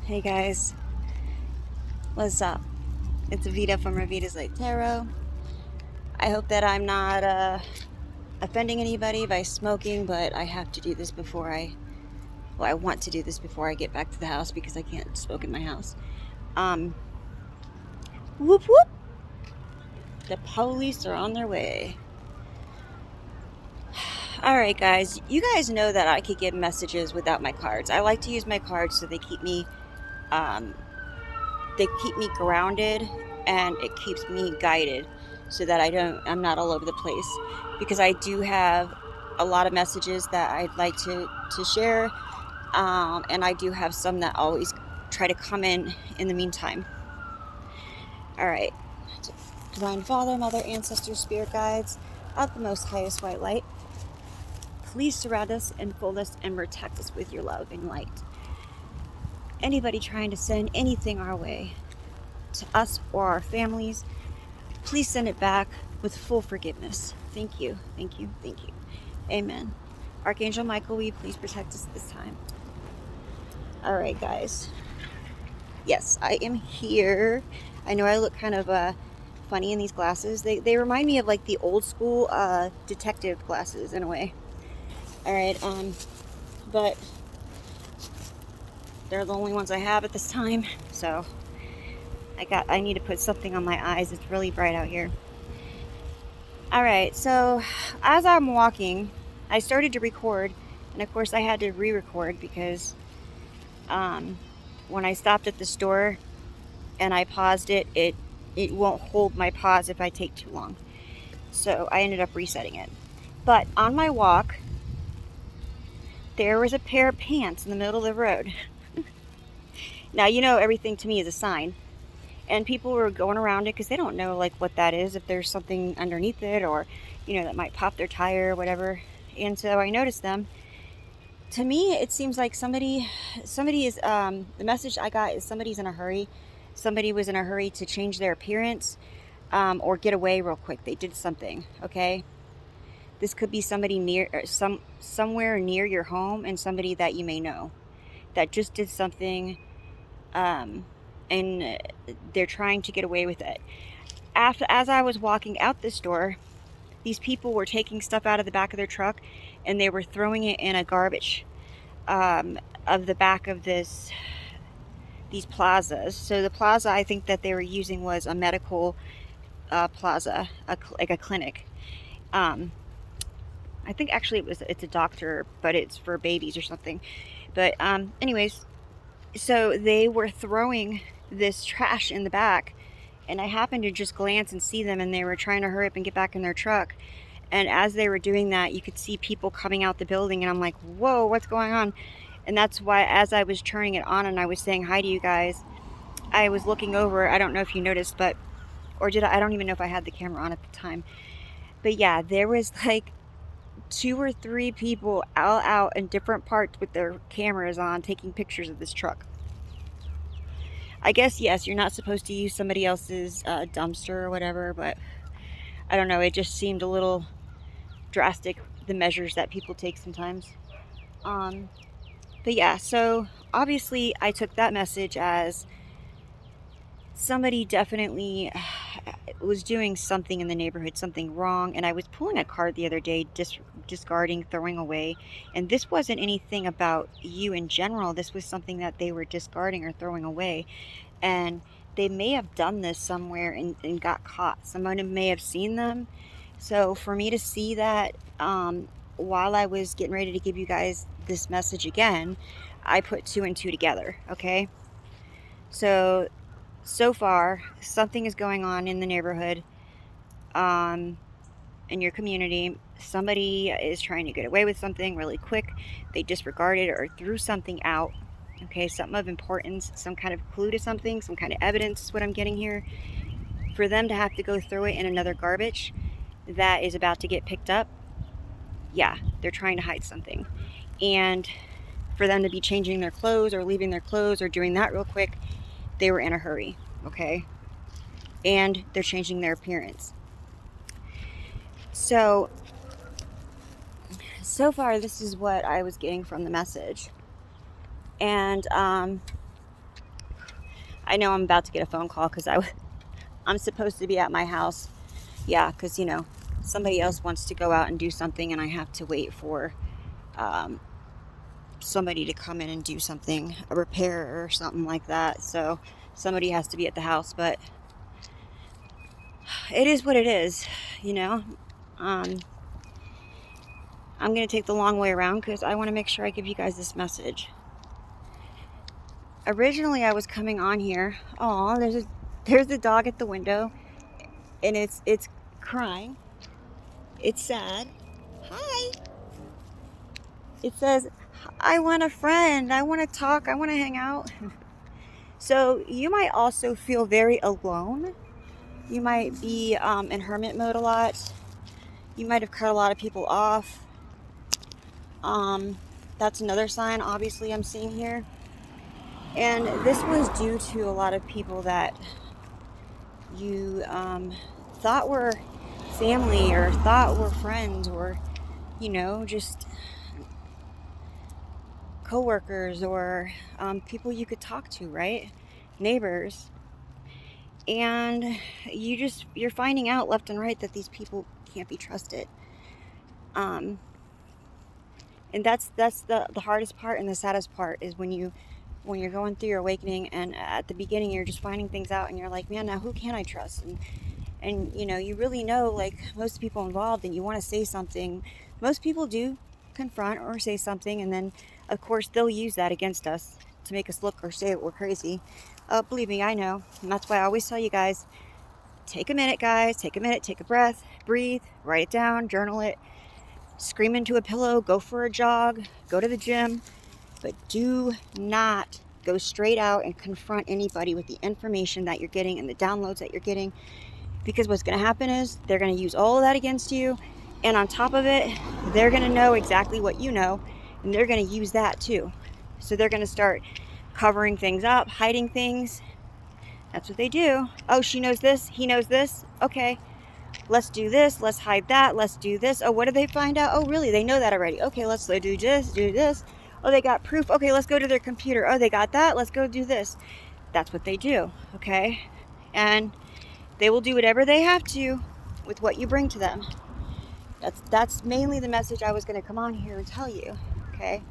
Hey guys, what's up? It's Avita from Ravita's Light Tarot. I hope that I'm not offending anybody by smoking, but I have to do this before I want to do this before I get back to the house because I can't smoke in my house. Um, Whoop whoop! The police are on their way. Alright guys, you guys know that I could get messages without my cards. I like to use my cards so um, they keep me grounded and it keeps me guided so that I'm not all over the place, because I do have a lot of messages that I'd like to share, and I do have some that always try to come in the meantime. All right, Divine Father, Mother, Ancestors, Spirit Guides of the most highest white light, please surround us, enfold us, and protect us with your love and light. Anybody trying to send anything our way, to us or our families, please send it back with full forgiveness. Thank you, thank you, thank you. Amen. Archangel Michael, will you please protect us this time? All right, guys. Yes, I am here. I know I look kind of funny in these glasses. They remind me of like the old school detective glasses in a way. All right, but they're the only ones I have at this time, so I need to put something on my eyes. It's really bright out here. All right, so as I'm walking, I started to record, and of course I had to re-record because when I stopped at the store and I paused it won't hold my pause if I take too long. So I ended up resetting it. But on my walk, there was a pair of pants in the middle of the road. Now, you know, everything to me is a sign. And people were going around it because they don't know like what that is, if there's something underneath it, or you know, that might pop their tire or whatever. And so I noticed them. To me, it seems like somebody is the message I got is somebody's in a hurry. Somebody was in a hurry to change their appearance, or get away real quick. They did something. Okay, this could be somebody near somewhere near your home, and somebody that you may know that just did something, and they're trying to get away with it. As I was walking out this door, these people were taking stuff out of the back of their truck and they were throwing it in a garbage, of the back of these plazas. So the plaza I think that they were using was a medical plaza, like a clinic. Um, I think actually it's a doctor, but it's for babies or something. But anyways, so they were throwing this trash in the back, and I happened to just glance and see them, and they were trying to hurry up and get back in their truck. And as they were doing that, you could see people coming out the building, and I'm like, whoa, what's going on? And that's why as I was turning it on and I was saying hi to you guys, I was looking over. I don't know if you noticed, but or did I don't even know if I had the camera on at the time. But yeah, there was like 2 or 3 people all out in different parts with their cameras on taking pictures of this truck. I guess, yes, you're not supposed to use somebody else's dumpster or whatever, but I don't know, it just seemed a little drastic, the measures that people take sometimes. Um, but yeah, so obviously I took that message as somebody definitely was doing something in the neighborhood, something wrong. And I was pulling a card the other day, discarding, throwing away. And this wasn't anything about you in general. This was something that they were discarding or throwing away. And they may have done this somewhere and got caught. Someone may have seen them. So for me to see that, while I was getting ready to give you guys this message again, I put 2 and 2 together. Okay. So far, something is going on in the neighborhood, in your community. Somebody is trying to get away with something really quick. They disregarded or threw something out. Okay, something of importance, some kind of clue to something, some kind of evidence is what I'm getting here. For them to have to go throw it in another garbage that is about to get picked up, yeah, they're trying to hide something. And for them to be changing their clothes or leaving their clothes or doing that real quick, they were in a hurry. Okay, and they're changing their appearance. So far this is what I was getting from the message. And I know I'm about to get a phone call because I'm supposed to be at my house. Yeah, because, you know, somebody else wants to go out and do something and I have to wait for um, somebody to come in and do something, a repair or something like that. So somebody has to be at the house, but it is what it is, you know. Um, I'm going to take the long way around because I want to make sure I give you guys this message. Originally, I was coming on here. Oh, there's a dog at the window, and it's crying. It's sad. Hi. It says, I want a friend. I want to talk. I want to hang out. So you might also feel very alone. You might be in hermit mode a lot. You might have cut a lot of people off. That's another sign, obviously, I'm seeing here. And this was due to a lot of people that you thought were family or thought were friends or, you know, just coworkers or people you could talk to, right? Neighbors. And you're finding out left and right that these people can't be trusted. And that's the hardest part and the saddest part is when you're going through your awakening, and at the beginning you're just finding things out and you're like, man, now who can I trust? And you know, you really know, like, most people involved, and you want to say something. Most people do confront or say something, and then of course they'll use that against us to make us look or say that we're crazy. Believe me, I know. And that's why I always tell you guys, take a minute, guys. Take a minute, take a breath, breathe, write it down, journal it, scream into a pillow, go for a jog, go to the gym. But do not go straight out and confront anybody with the information that you're getting and the downloads that you're getting. Because what's going to happen is they're going to use all of that against you. And on top of it, they're going to know exactly what you know. And they're going to use that too. So they're going to start covering things up, hiding things. That's what they do. Oh, she knows this. He knows this. Okay, let's do this. Let's hide that. Let's do this. Oh, what did they find out? Oh, really? They know that already. Okay, let's do this, do this. Oh, they got proof. Okay, let's go to their computer. Oh, they got that. Let's go do this. That's what they do, okay? And they will do whatever they have to with what you bring to them. That's mainly the message I was going to come on here and tell you, okay?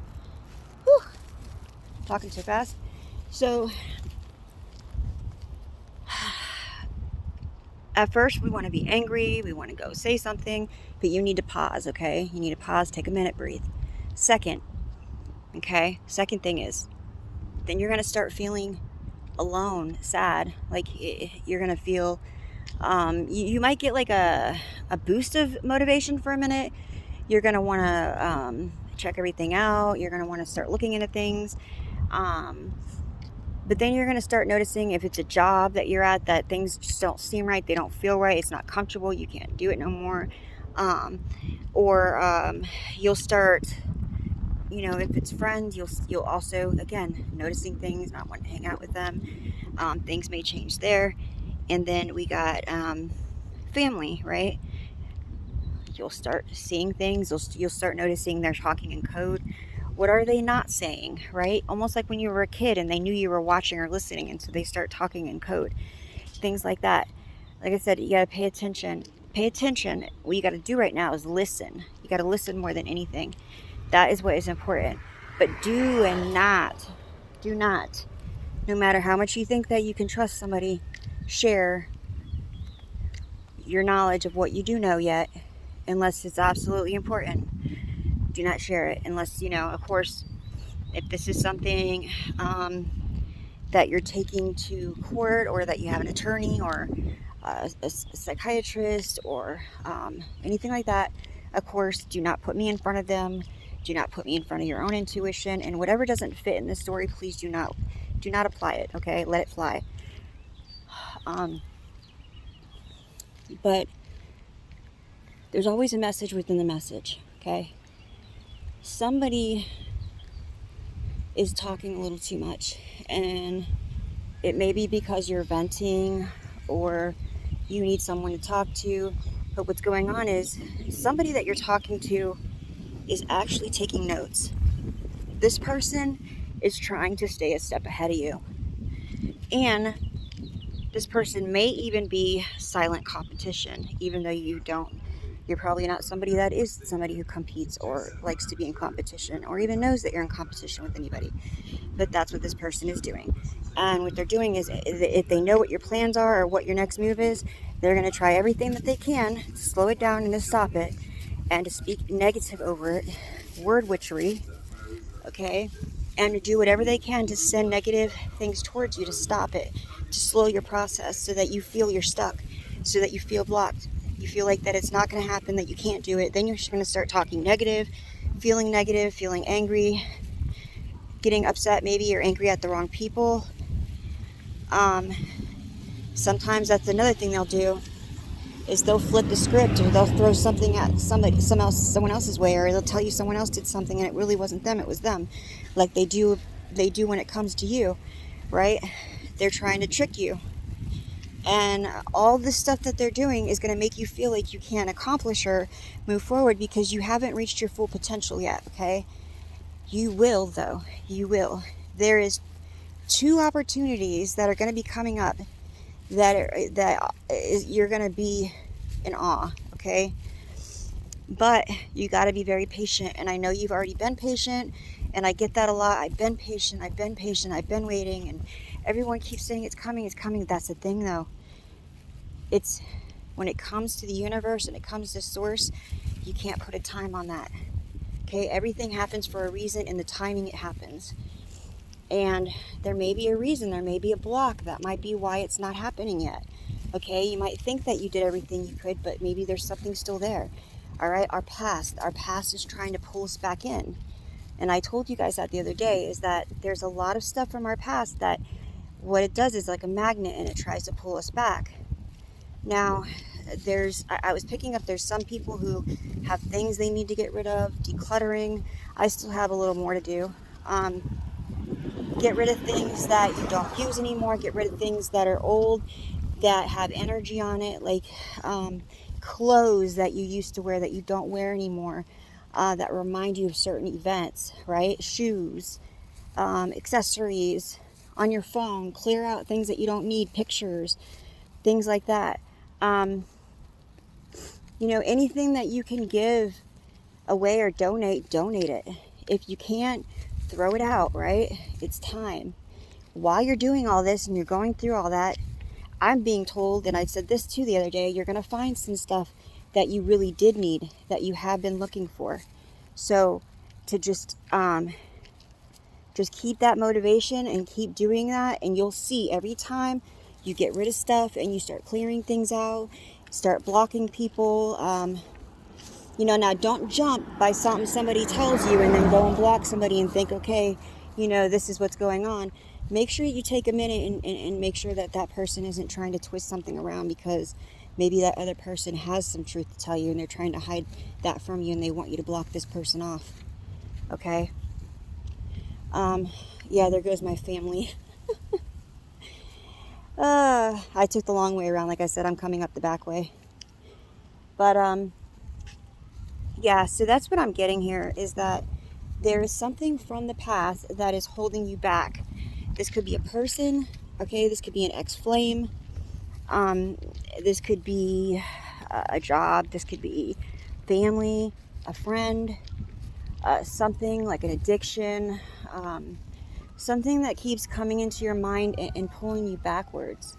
Whew. I'm talking too fast. So, at first we want to be angry, we want to go say something, but you need to pause, okay? You need to pause, take a minute, breathe. Second thing is, then you're going to start feeling alone, sad. Like, you're going to feel, you might get like a boost of motivation for a minute. You're going to want to check everything out. You're going to want to start looking into things. But then you're going to start noticing, if it's a job that you're at, that things just don't seem right, they don't feel right, it's not comfortable, you can't do it no more. Or you'll start, you know, if it's friends, you'll also, again, noticing things, not wanting to hang out with them. Things may change there. And then we got family, right? You'll start seeing things. You'll start noticing they're talking in code. What are they not saying, right? Almost like when you were a kid and they knew you were watching or listening, and so they start talking in code. Things like that. Like I said, you got to pay attention. Pay attention. What you got to do right now is listen. You got to listen more than anything. That is what is important. But do not, no matter how much you think that you can trust somebody, share your knowledge of what you do know yet, unless it's absolutely important. Do not share it unless, you know, of course, if this is something that you're taking to court, or that you have an attorney or a psychiatrist or anything like that, of course, do not put me in front of them. Do not put me in front of your own intuition. And whatever doesn't fit in this story, please do not apply it, okay? Let it fly. But there's always a message within the message, okay? Somebody is talking a little too much, and it may be because you're venting or you need someone to talk to. But what's going on is, somebody that you're talking to is actually taking notes. This person is trying to stay a step ahead of you. And this person may even be silent competition, even though you're probably not somebody that is somebody who competes or likes to be in competition or even knows that you're in competition with anybody. But that's what this person is doing. And what they're doing is, if they know what your plans are or what your next move is, they're going to try everything that they can to slow it down and to stop it and to speak negative over it, word witchery, okay? And to do whatever they can to send negative things towards you to stop it, to slow your process so that you feel you're stuck, so that you feel blocked. You feel like that it's not going to happen, that you can't do it. Then you're just going to start talking negative, feeling angry, getting upset maybe or angry at the wrong people. Sometimes that's another thing they'll do, is they'll flip the script, or they'll throw something at someone else's way, or they'll tell you someone else did something and it really wasn't them, it was them, like they do when it comes to you, right? They're trying to trick you, and all this stuff that they're doing is going to make you feel like you can't accomplish or move forward because you haven't reached your full potential yet. Okay, you will, though. You will. There is 2 opportunities that are going to be coming up you're going to be in awe, okay? But you got to be very patient, and I know you've already been patient, and I get that a lot. I've been patient, I've been waiting, and everyone keeps saying it's coming. That's the thing, though. It's when it comes to the universe and it comes to source, you can't put a time on that, okay? Everything happens for a reason, and the timing it happens. And there may be a reason, there may be a block. That might be why it's not happening yet. Okay, you might think that you did everything you could, but maybe there's something still there. All right, our past is trying to pull us back in. And I told you guys that the other day, is that there's a lot of stuff from our past that what it does is like a magnet, and it tries to pull us back. Now, I was picking up, there's some people who have things they need to get rid of, decluttering. I still have a little more to do. Get rid of things that you don't use anymore. Get rid of things that are old, that have energy on it, like clothes that you used to wear that you don't wear anymore, that remind you of certain events, right? Shoes, accessories on your phone. Clear out things that you don't need, pictures, things like that. Anything that you can give away or donate it. If you can't, throw it out, right? It's time. While you're doing all this and you're going through all that, I'm being told, and I said this too the other day, you're going to find some stuff that you really did need, that you have been looking for. So to just keep that motivation and keep doing that, and you'll see every time you get rid of stuff and you start clearing things out, start blocking people. Now don't jump by something somebody tells you and then go and block somebody and think, okay, this is what's going on. Make sure you take a minute and make sure that person isn't trying to twist something around, because maybe that other person has some truth to tell you and they're trying to hide that from you, and they want you to block this person off. Okay? Yeah, there goes my family. I took the long way around. Like I said, I'm coming up the back way. But, yeah, so that's what I'm getting here, is that there is something from the past that is holding you back. This could be a person, okay? This could be an ex-flame. This could be a job. This could be family, a friend, something like an addiction, something that keeps coming into your mind and pulling you backwards.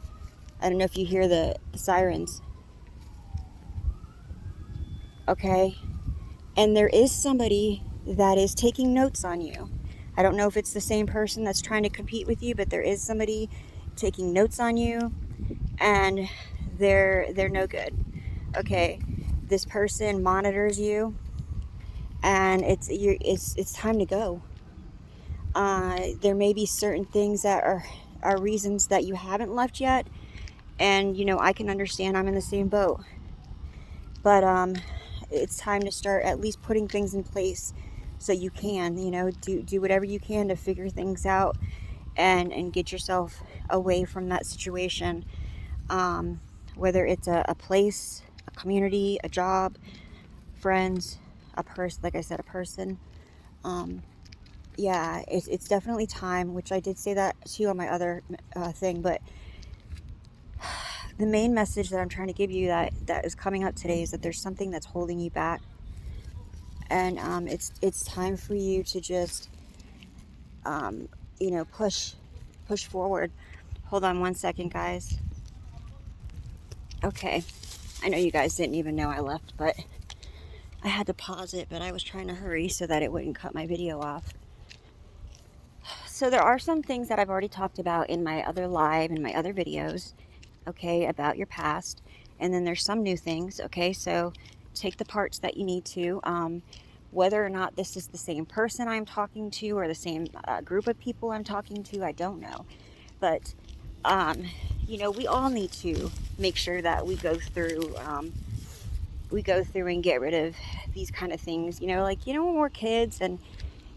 I don't know if you hear the sirens. Okay? And there is somebody that is taking notes on you. I don't know if it's the same person that's trying to compete with you, but there is somebody taking notes on you, and they're no good. Okay, this person monitors you, and it's time to go. There may be certain things that are reasons that you haven't left yet, and I can understand. I'm in the same boat, but it's time to start at least putting things in place so you can, do whatever you can to figure things out and get yourself away from that situation. Whether it's a place, a community, a job, friends, a person, like I said, a person. yeah, it's definitely time, which I did say that too on my other thing. But the main message that I'm trying to give you that is coming up today is that there's something that's holding you back, and it's time for you to just um, push forward. Hold on one second, guys. Okay, I know you guys didn't even know I left, but I had to pause it, but I was trying to hurry so that it wouldn't cut my video off. So there are some things that I've already talked about in my other live and my other videos, okay, about your past. And then there's some new things, okay? So take the parts that you need to. Whether or not this is the same person I'm talking to or the same group of people I'm talking to, I don't know. But, we all need to make sure that we go through and get rid of these kind of things, when we're kids and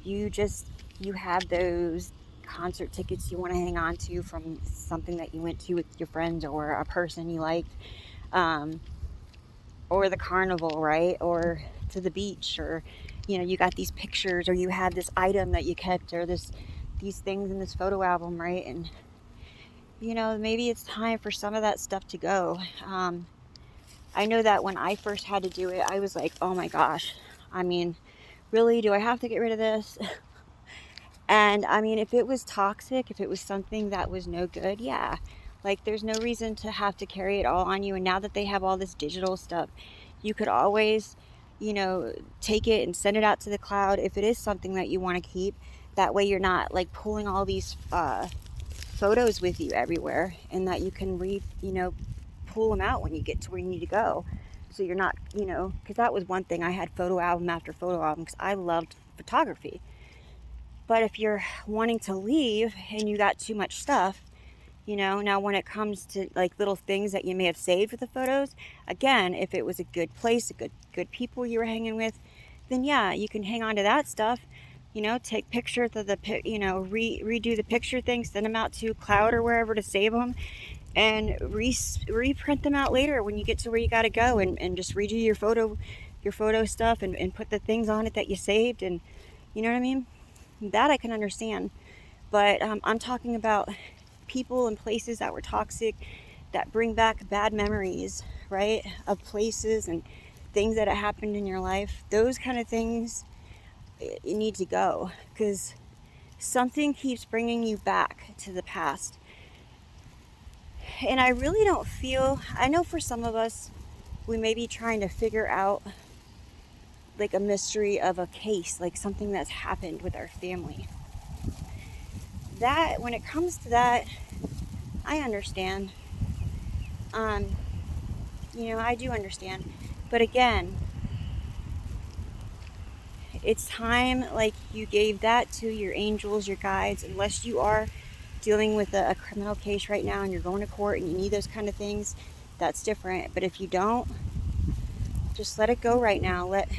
you have those concert tickets you want to hang on to from something that you went to with your friends or a person you liked, um, or the carnival, right? Or to the beach, or, you got these pictures, or you had this item that you kept, or these things in this photo album, right? And, maybe it's time for some of that stuff to go. I know that when I first had to do it, I was like, oh my gosh, I mean, really, do I have to get rid of this? And I mean, if it was toxic, if it was something that was no good, yeah, like there's no reason to have to carry it all on you. And now that they have all this digital stuff, you could always, take it and send it out to the cloud if it is something that you want to keep. That way you're not like pulling all these photos with you everywhere, and that you can pull them out when you get to where you need to go. So you're not, because that was one thing. I had photo album after photo album because I loved photography. But if you're wanting to leave and you got too much stuff, now when it comes to like little things that you may have saved with the photos, again, if it was a good place, a good people you were hanging with, then yeah, you can hang on to that stuff. Take pictures of redo the picture thing, send them out to cloud or wherever to save them, and reprint them out later when you get to where you got to go, and just redo your photo stuff, and put the things on it that you saved, and you know what I mean. That I can understand, but I'm talking about people and places that were toxic, that bring back bad memories, right, of places and things that have happened in your life. Those kind of things, you need to go, because something keeps bringing you back to the past. And I really don't feel, I know for some of us, we may be trying to figure out like a mystery of a case, like something that's happened with our family. That, when it comes to that, I understand. I do understand. But again, it's time, like you gave that to your angels, your guides, unless you are dealing with a criminal case right now and you're going to court and you need those kind of things, that's different. But if you don't, just let it go right now. Let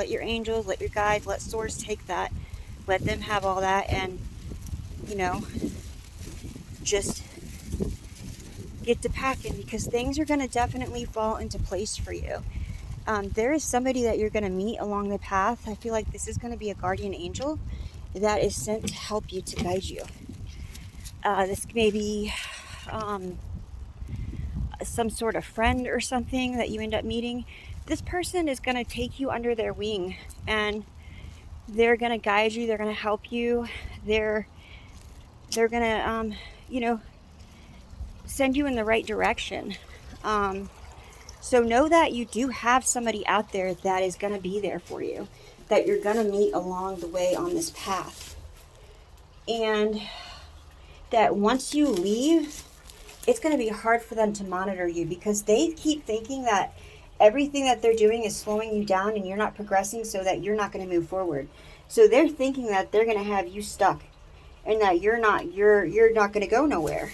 your angels, let your guides, let source take that. Let them have all that, and just get to packing, because things are going to definitely fall into place for you. There is somebody that you're going to meet along the path. I feel like this is going to be a guardian angel that is sent to help you, to guide you. This may be some sort of friend or something that you end up meeting. This person is going to take you under their wing, and they're going to guide you. They're going to help you. They're going to, send you in the right direction. So know that you do have somebody out there that is going to be there for you, that you're going to meet along the way on this path. And that once you leave, it's going to be hard for them to monitor you, because they keep thinking that everything that they're doing is slowing you down and you're not progressing, so that you're not going to move forward. So they're thinking that they're going to have you stuck, and that you're not going to go nowhere.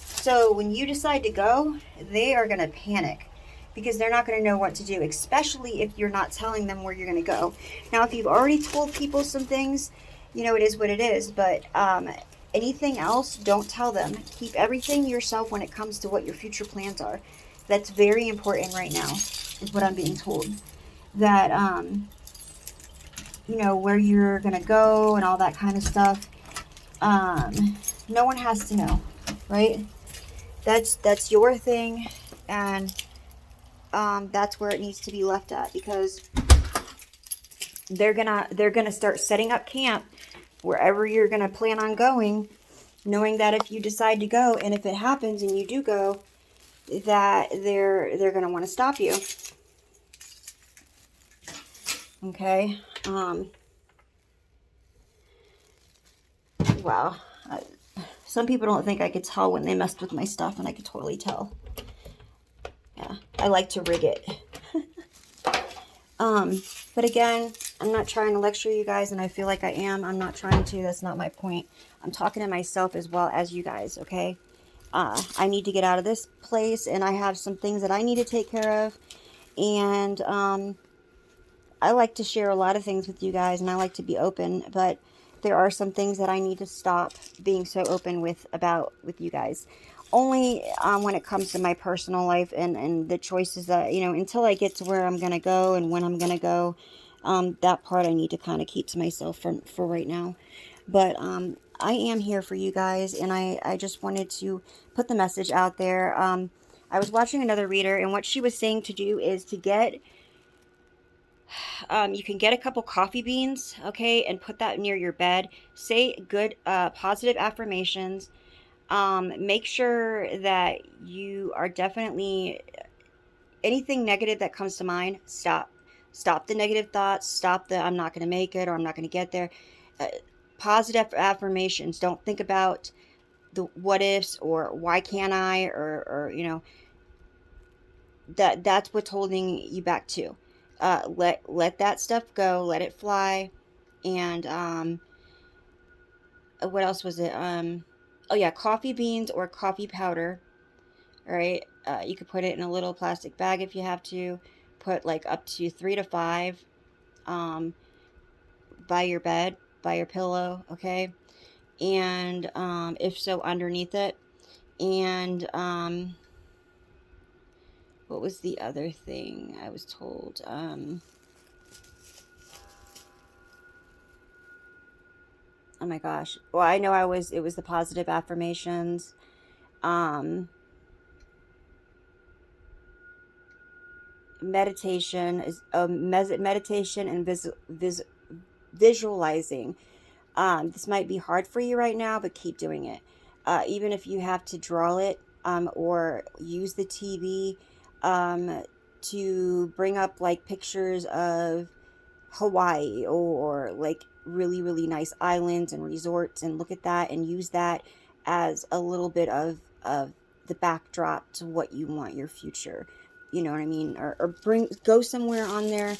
So when you decide to go, they are going to panic, because they're not going to know what to do, especially if you're not telling them where you're going to go. Now, if you've already told people some things, it is what it is. But anything else, don't tell them. Keep everything yourself when it comes to what your future plans are. That's very important right now, is what I'm being told. That you know, where you're going to go and all that kind of stuff. No one has to know, right? That's your thing, and that's where it needs to be left at, because they're gonna start setting up camp wherever you're gonna plan on going, knowing that if you decide to go, and if it happens and you do go, that they're gonna want to stop you. Okay. Wow. Some people don't think I could tell when they messed with my stuff, and I could totally tell. Yeah, I like to rig it. But again, I'm not trying to lecture you guys, and I feel like I am. I'm not trying to. That's not my point. I'm talking to myself as well as you guys, okay? I need to get out of this place, and I have some things that I need to take care of. And I like to share a lot of things with you guys, and I like to be open, but there are some things that I need to stop being so open with you guys. Only when it comes to my personal life and the choices that, you know, until I get to where I'm going to go and when I'm going to go, that part I need to kind of keep to myself for right now. But I am here for you guys, and I just wanted to put the message out there. I was watching another reader, and what she was saying to do is to get you can get a couple coffee beans, okay, and put that near your bed. Say good, positive affirmations. Make sure that you are definitely, anything negative that comes to mind, stop. Stop the negative thoughts. Stop the I'm not going to make it or I'm not going to get there. Uh, Positive affirmations. Don't think about the what ifs or why can't I, or you know, that's what's holding you back too. Let that stuff go. Let it fly. And what else was it? Oh yeah, coffee beans or coffee powder. All right, you could put it in a little plastic bag if you have to. Put like up to 3 to 5 um, by your bed, by your pillow. Okay, and if so, underneath it. And what was the other thing I was told? Oh my gosh. Well, I know it was the positive affirmations. Um, meditation is meditation and visualizing. This might be hard for you right now, but keep doing it. Even if you have to draw it, or use the TV, to bring up like pictures of Hawaii, or like really, really nice islands and resorts, and look at that and use that as a little bit of the backdrop to what you want your future. You know what I mean? Or go somewhere on there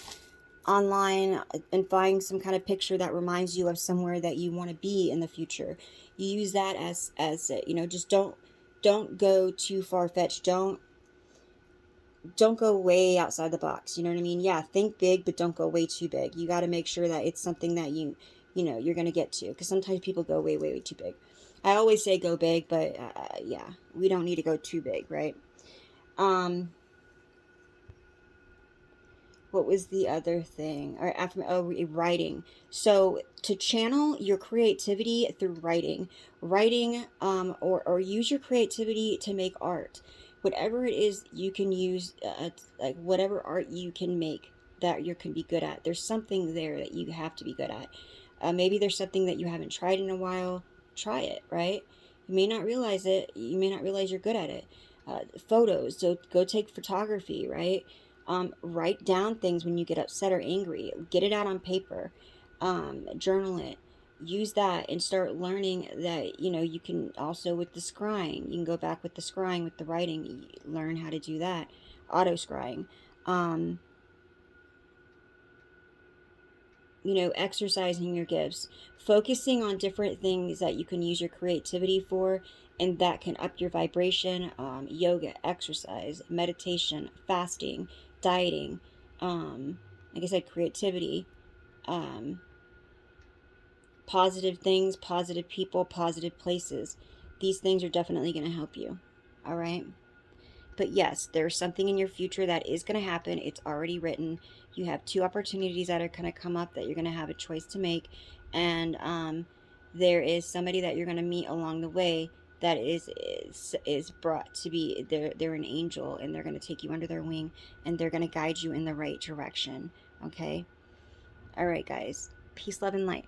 online and find some kind of picture that reminds you of somewhere that you want to be in the future. You use that as you know, just don't go too far fetched. Don't go way outside the box. You know what I mean? Yeah, think big, but don't go way too big. You got to make sure that it's something that you know, you're going to get to, because sometimes people go way, way, way too big. I always say go big, but yeah, we don't need to go too big, right? Um, what was the other thing? Or after, writing. So to channel your creativity through writing, or use your creativity to make art, whatever it is you can use, like whatever art you can make that you can be good at. There's something there that you have to be good at. Maybe there's something that you haven't tried in a while. Try it, right? You may not realize it. You may not realize you're good at it. Photos. So go take photography, right? Write down things when you get upset or angry. Get it out on paper. Journal it. Use that and start learning that, you know, you can also with the scrying. You can go back with the scrying, with the writing. Learn how to do that. Auto scrying. Um, you know, exercising your gifts. Focusing on different things that you can use your creativity for and that can up your vibration. Yoga, exercise, meditation, fasting, dieting, like I said, creativity, um, positive things, positive people, positive places. These things are definitely going to help you. All right. But yes, there's something in your future that is going to happen. It's already written. You have two opportunities that are going to come up that you're going to have a choice to make. And there is somebody that you're going to meet along the way that is brought to be, they're an angel, and they're going to take you under their wing, and they're going to guide you in the right direction. Okay? All right, guys. Peace, love, and light.